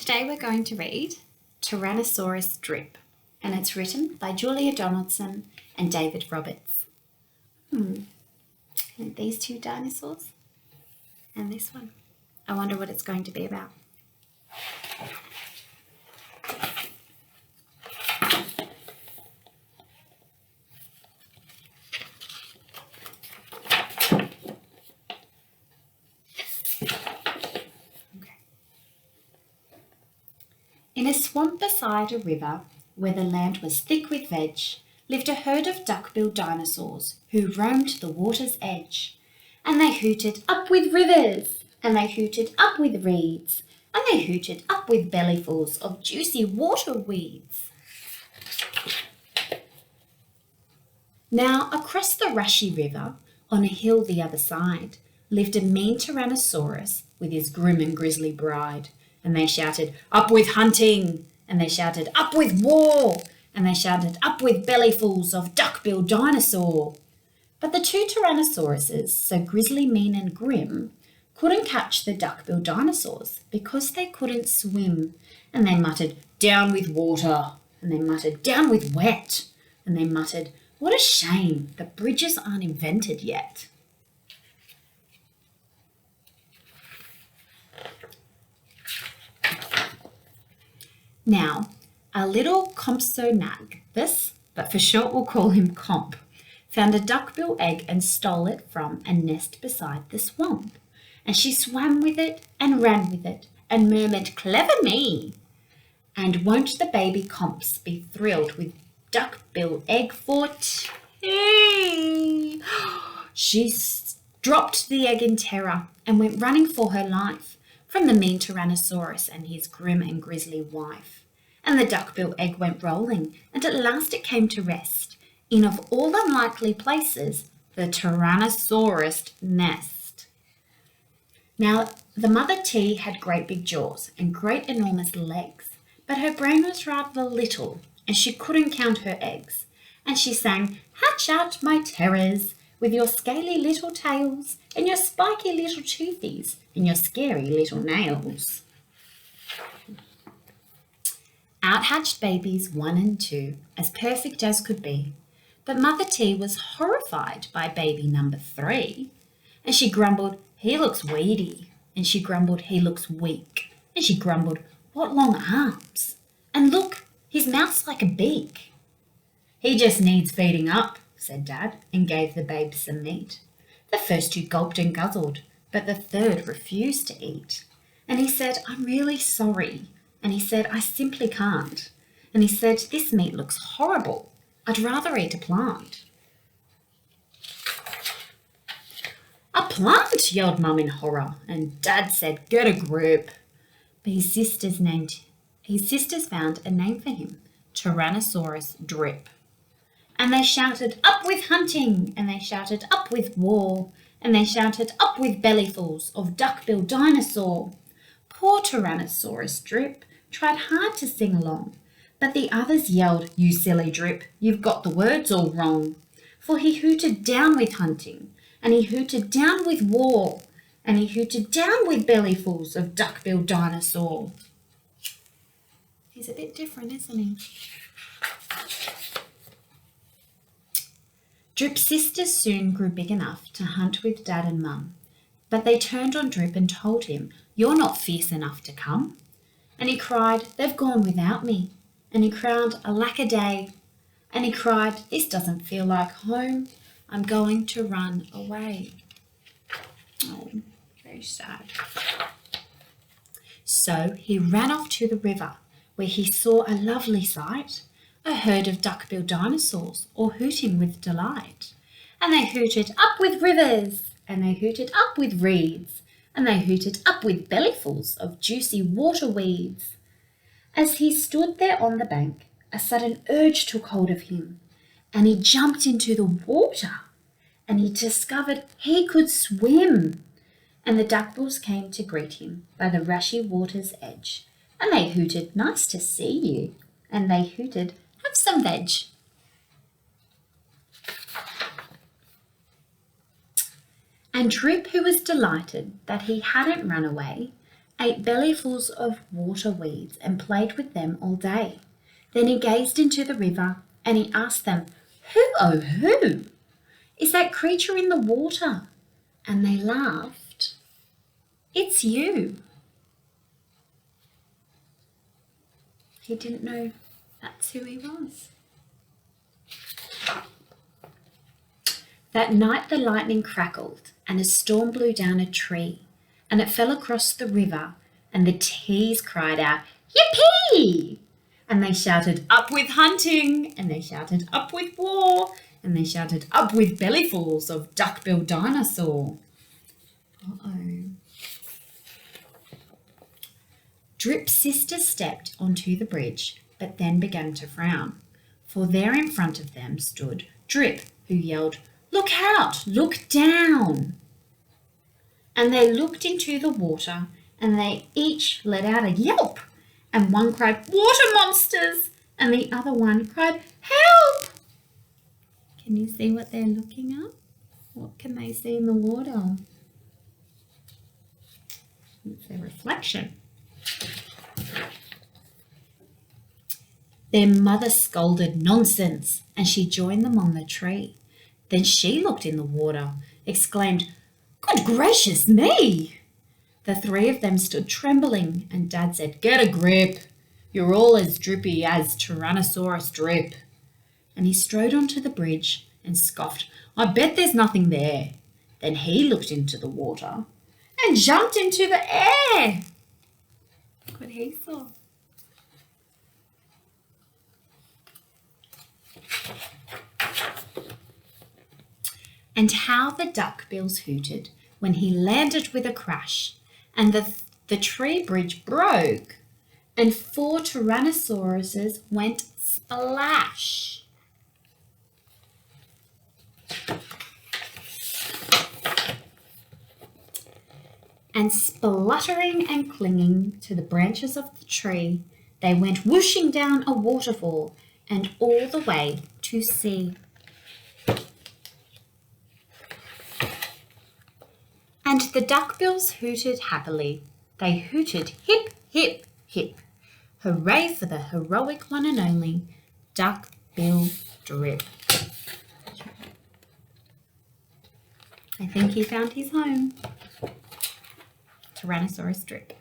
Today we're going to read Tyrannosaurus Drip, and it's written by Julia Donaldson and David Roberts. And these two dinosaurs and this one. I wonder what it's going to be about. In a swamp beside a river, where the land was thick with veg, lived a herd of duck-billed dinosaurs who roamed the water's edge. And they hooted up with rivers, and they hooted up with reeds, and they hooted up with bellyfuls of juicy water weeds. Now, across the rushy river, on a hill the other side, lived a mean Tyrannosaurus with his grim and grisly bride. And they shouted, "Up with hunting!" And they shouted, "Up with war!" And they shouted, "Up with bellyfuls of duck-billed dinosaur!" But the two Tyrannosauruses, so grisly, mean and grim, couldn't catch the duck-billed dinosaurs because they couldn't swim. And they muttered, "Down with water!" And they muttered, "Down with wet!" And they muttered, "What a shame, the bridges aren't invented yet." Now, our little Compsognathus, but for short we'll call him Comp, found a duckbill egg and stole it from a nest beside the swamp. And she swam with it and ran with it and murmured, "Clever me!" And won't the baby Comps be thrilled with duckbill egg for tea? She dropped the egg in terror and went running for her life from the mean Tyrannosaurus and his grim and grisly wife. And the duckbill egg went rolling, and at last it came to rest in, of all unlikely places, the Tyrannosaurus nest. Now, the mother T had great big jaws and great enormous legs, but her brain was rather little, and she couldn't count her eggs. And she sang, "Hatch out, my terrors, with your scaly little tails, and your spiky little toothies, and your scary little nails." Out hatched babies 1 and 2, as perfect as could be, but Mother T was horrified by baby number 3, and she grumbled, "He looks weedy," and she grumbled, "He looks weak," and she grumbled, "What long arms, and look, his mouth's like a beak." "He just needs feeding up," said Dad, and gave the babe some meat. The first 2 gulped and guzzled, but the third refused to eat. And he said, "I'm really sorry." And he said, "I simply can't." And he said, "This meat looks horrible. I'd rather eat a plant." "A plant!" yelled Mum in horror, and Dad said, "Get a grip." But his sisters found a name for him, Tyrannosaurus Drip. And they shouted, "Up with hunting!" And they shouted, "Up with war!" And they shouted, "Up with bellyfuls of duck-billed dinosaur!" Poor Tyrannosaurus Drip tried hard to sing along, but the others yelled, "You silly Drip, you've got the words all wrong." For he hooted down with hunting, and he hooted down with war, and he hooted down with bellyfuls of duck-billed dinosaur. He's a bit different, isn't he? Drip's sisters soon grew big enough to hunt with Dad and Mum, but they turned on Drip and told him, "You're not fierce enough to come." And he cried, "They've gone without me." And he cried, "Alack-a-day." And he cried, "This doesn't feel like home. I'm going to run away." Oh, very sad. So he ran off to the river, where he saw a lovely sight, a herd of duck-billed dinosaurs, all hooting with delight. And they hooted up with rivers, and they hooted up with reeds, and they hooted up with bellyfuls of juicy water weeds. As he stood there on the bank, a sudden urge took hold of him, and he jumped into the water, and he discovered he could swim. And the duckbills came to greet him by the rushy water's edge, and they hooted, "Nice to see you," and they hooted, "Have some veg." And Drip, who was delighted that he hadn't run away, ate bellyfuls of water weeds and played with them all day. Then he gazed into the river and he asked them, "Who, oh who, is that creature in the water?" And they laughed. "It's you." He didn't know that's who he was. That night the lightning crackled and a storm blew down a tree and it fell across the river and the teas cried out, "Yippee!" And they shouted, "Up with hunting!" And they shouted, "Up with war!" And they shouted, "Up with bellyfuls of duck-billed dinosaur." Uh-oh. Drip's sister stepped onto the bridge, but then began to frown, for there in front of them stood Drip, who yelled, "Look out! Look down!" And they looked into the water, and they each let out a yelp, and one cried, "Water monsters!" and the other one cried, "Help!" Can you see what they're looking at? What can they see in the water? It's their reflection. Their mother scolded nonsense, and she joined them on the tree. Then she looked in the water, exclaimed, "Good gracious me!" The three of them stood trembling, and Dad said, "Get a grip. You're all as drippy as Tyrannosaurus Drip." And he strode onto the bridge and scoffed, "I bet there's nothing there." Then he looked into the water and jumped into the air. Look what he saw. And how the duckbills hooted when he landed with a crash, and the tree bridge broke, and 4 Tyrannosauruses went splash. And spluttering and clinging to the branches of the tree, they went whooshing down a waterfall and all the way to sea. And the duckbills hooted happily. They hooted hip, hip, hip. Hooray for the heroic one and only Duck-bill Drip. I think he found his home. Tyrannosaurus Drip.